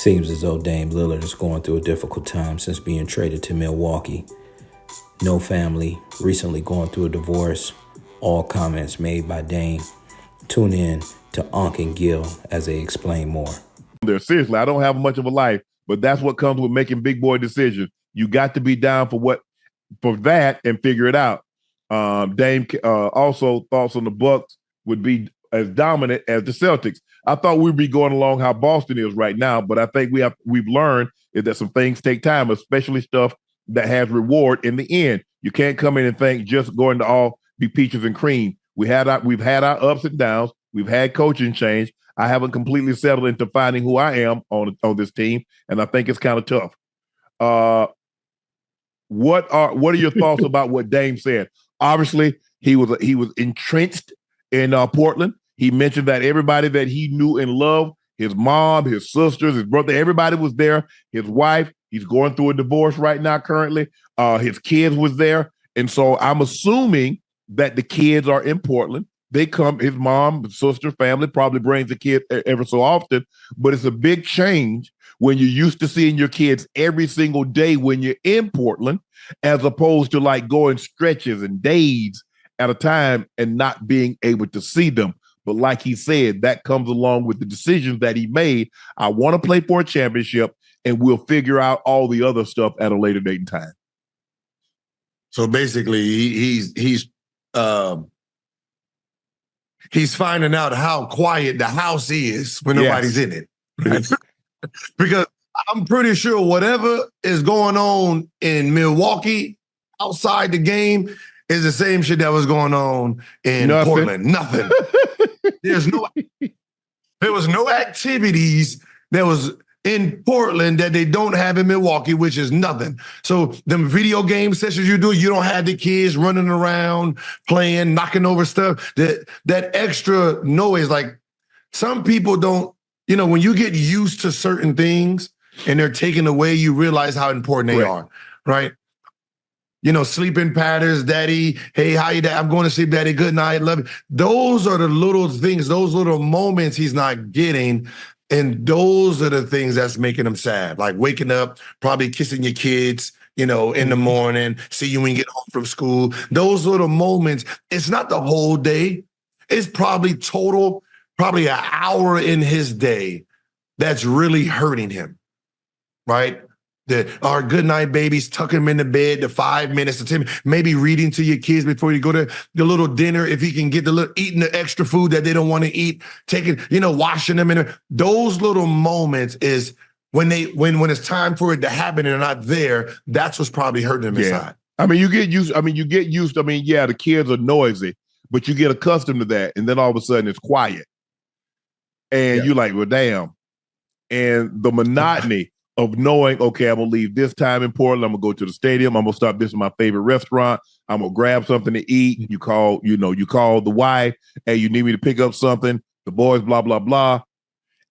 Seems as though Dame Lillard is going through a difficult time since being traded to Milwaukee. No family, recently going through a divorce. All comments made by Dame. Tune in to Unc and Gil as they explain more. Seriously, I don't have much of a life, but that's what comes with making big boy decisions. You got to be down for that and figure it out. Dame also thoughts on the Bucks would be as dominant as the Celtics. I thought we'd be going along how Boston is right now, but I think we've learned is that some things take time, especially stuff that has reward in the end. You can't come in and think just going to all be peaches and cream. We've had our ups and downs. We've had coaching change. I haven't completely settled into finding who I am on this team, and I think it's kind of tough. What are your thoughts about what Dame said? Obviously, he was entrenched in Portland. He mentioned that everybody that he knew and loved, his mom, his sisters, his brother, everybody was there. His wife, he's going through a divorce right now currently. His kids was there. And so I'm assuming that the kids are in Portland. They come, his mom, sister, family probably brings the kid ever so often, but it's a big change when you're used to seeing your kids every single day when you're in Portland, as opposed to like going stretches and days at a time and not being able to see them. But like he said, that comes along with the decisions that he made. I want to play for a championship, and we'll figure out all the other stuff at a later date and time. So basically, he's finding out how quiet the house is when nobody's in it. Right? Because I'm pretty sure whatever is going on in Milwaukee outside the game is the same shit that was going on in Portland. Nothing. There was no activities that was in Portland that they don't have in Milwaukee, which is nothing. So them video game sessions you do, you don't have the kids running around, playing, knocking over stuff. That extra noise, like some people don't, when you get used to certain things and they're taken away, you realize how important they are, right? Sleeping patterns, daddy, hey, how you dad? I'm going to sleep, daddy, good night, love you. Those are the little things, those little moments he's not getting. And those are the things that's making him sad. Like waking up, probably kissing your kids, in the morning, see you when you get home from school. Those little moments, it's not the whole day. It's probably an hour in his day that's really hurting him, right? Our good night babies, tuck them in the bed, the 5 minutes to 10 minutes, maybe reading to your kids before you go to the little dinner. If he can get eating the extra food that they don't want to eat, taking, washing them in. Those little moments is when it's time for it to happen and they're not there. That's what's probably hurting them inside. You get used. The kids are noisy, but you get accustomed to that. And then all of a sudden it's quiet. And you're like, well, damn. And the monotony of knowing, okay, I'm going to leave this time in Portland. I'm going to go to the stadium. I'm going to stop. This is my favorite restaurant. I'm going to grab something to eat. You call the wife. Hey, you need me to pick up something. The boys, blah, blah, blah.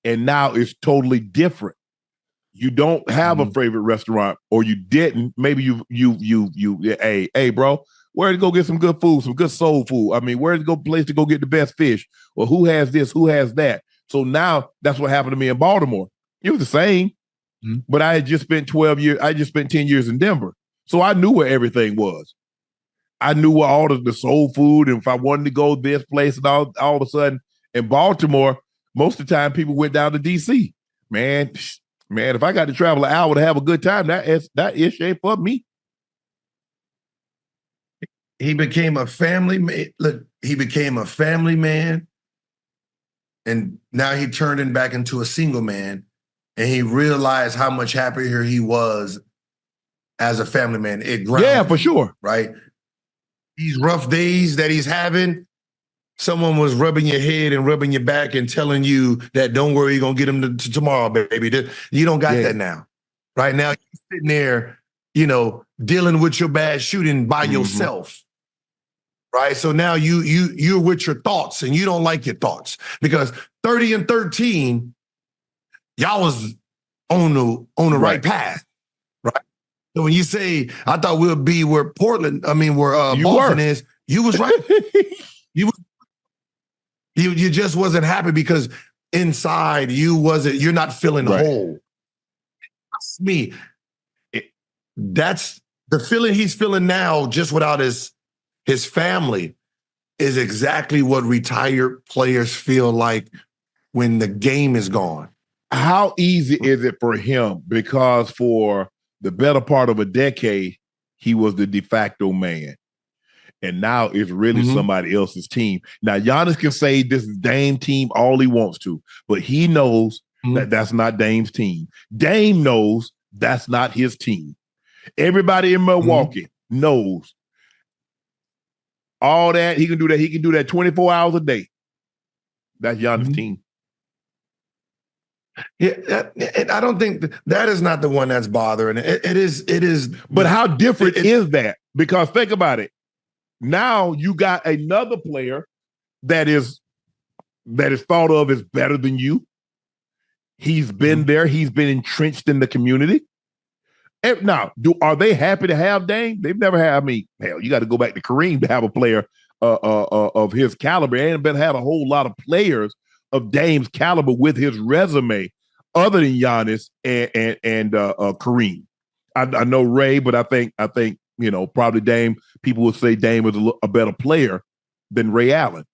And now it's totally different. You don't have a favorite restaurant, or you didn't. Maybe hey, bro, where to go get some good food, some good soul food? Where to go place to go get the best fish? Or who has this? Who has that? So now that's what happened to me in Baltimore. It was the same. But I had just spent 12 years. I just spent 10 years in Denver. So I knew where everything was. I knew where all of the soul food, and if I wanted to go this place, and all of a sudden in Baltimore, most of the time people went down to DC. Man, if I got to travel an hour to have a good time, that is shape for me. He became a family man. Look, he became a family man, and now he turned it back into a single man. And he realized how much happier he was as a family man. It grounded him, for sure. Right? These rough days that he's having, someone was rubbing your head and rubbing your back and telling you that don't worry, you're going to get him to tomorrow, baby. You don't got that now. Right now, you're sitting there, dealing with your bad shooting by yourself. Right? So now you're with your thoughts, and you don't like your thoughts, because 30-13, y'all was on the right path, right? So when you say, I thought we'll be where Boston is, you was right. you just wasn't happy because inside you're not feeling whole. me. That's the feeling he's feeling now, just without his family, is exactly what retired players feel like when the game is gone. How easy is it for him? Because for the better part of a decade, he was the de facto man. And now it's really somebody else's team. Now, Giannis can say this is Dame team all he wants to, but he knows that that's not Dame's team. Dame knows that's not his team. Everybody in Milwaukee knows all that. He can do that. He can do that 24 hours a day. That's Giannis' team. Yeah, and I don't think that is not the one that's bothering. It is. But how different is that? Because think about it. Now you got another player that is thought of as better than you. He's been there. He's been entrenched in the community. And now, are they happy to have Dame? They've never had. I mean, hell, you got to go back to Kareem to have a player of his caliber. They ain't been had a whole lot of players of Dame's caliber with his resume, other than Giannis and Kareem. I know Ray, but I think probably Dame. People would say Dame was a better player than Ray Allen.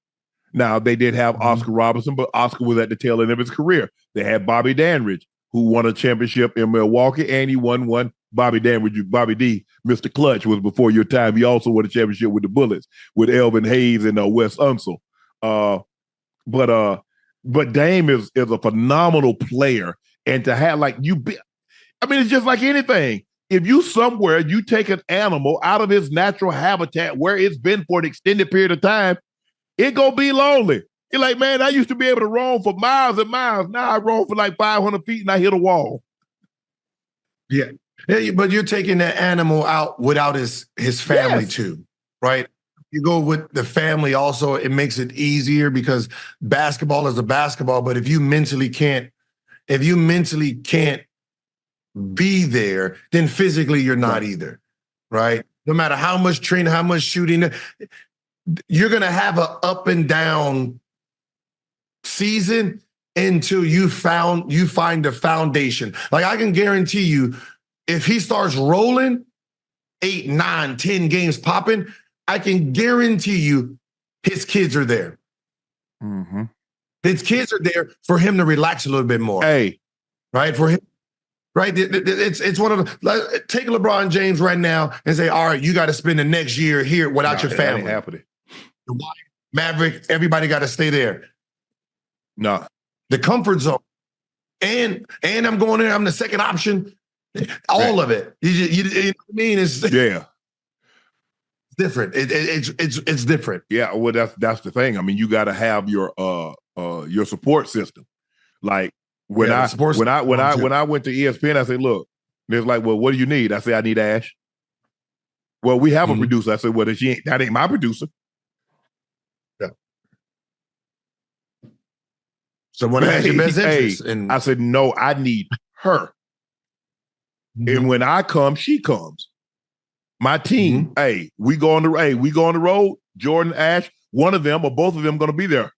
Now they did have Oscar Robertson, but Oscar was at the tail end of his career. They had Bobby Dandridge, who won a championship in Milwaukee, and he won one. Bobby Dandridge, Bobby D, Mr. Clutch, was before your time. He also won a championship with the Bullets with Elvin Hayes and Wes Unseld. But Dame is a phenomenal player, and to have it's just like anything. If you somewhere you take an animal out of its natural habitat where it's been for an extended period of time, it gonna be lonely. You're like, man, I used to be able to roam for miles and miles. Now I roam for like 500 feet and I hit a wall. Yeah, but you're taking that animal out without his family too, right? You go with the family also, it makes it easier because basketball is a basketball, but if you mentally can't be there, then physically you're not either, right? No matter how much training, how much shooting, you're going to have an up and down season until you find the foundation. Like I can guarantee you, if he starts rolling 8, 9, 10 games popping, I can guarantee you his kids are there. His kids are there for him to relax a little bit more. Hey. Right? For him. Right? It's one of the, take LeBron James right now and say, all right, you got to spend the next year here without your family. That ain't happening. Maverick, everybody got to stay there. No. The comfort zone. And I'm going there. I'm the second option. All of it. You know what I mean? It's different. It's different. Yeah, well, that's the thing. I mean, you got to have your support system. Like when I went to ESPN, I said, look, there's like, well, what do you need? I said, I need Ash. Well, we have a producer. I said, well, that ain't my producer. Yeah. Someone has your best interest. And I said, no, I need her. And when I come, she comes. My team, we go on the road. Jordan, Ash, one of them or both of them going to be there.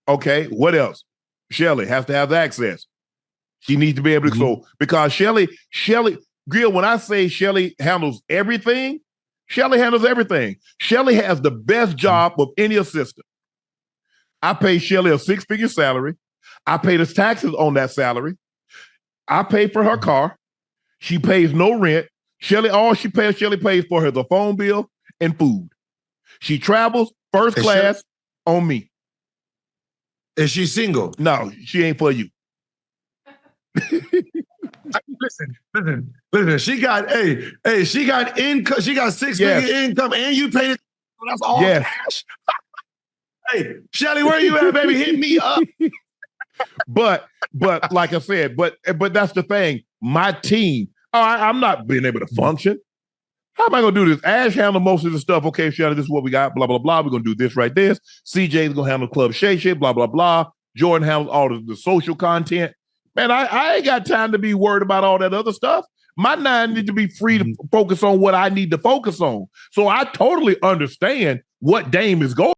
Okay, what else? Shelly has to have access. She needs to be able to. So because Shelly, Gil, when I say Shelly handles everything, Shelly handles everything. Shelly has the best job of any assistant. I pay Shelly a 6-figure salary. I pay the taxes on that salary. I pay for her car. She pays no rent. Shelly pays for her the phone bill and food. She travels first class on me. Is she single? No, she ain't for you. Listen. She got she got income. She got 6-figure income, and you paid it. That's all cash. Hey, Shelly, where you at, baby? Hit me up. But like I said, but that's the thing. My team, I'm not being able to function. How am I going to do this? Ash handle most of the stuff. Okay, Shelly, this is what we got. Blah, blah, blah. We're going to do this right this. CJ's going to handle Club Shay, blah, blah, blah. Jordan handles all the social content. Man, I ain't got time to be worried about all that other stuff. My 9 need to be free to focus on what I need to focus on. So I totally understand what Dame is going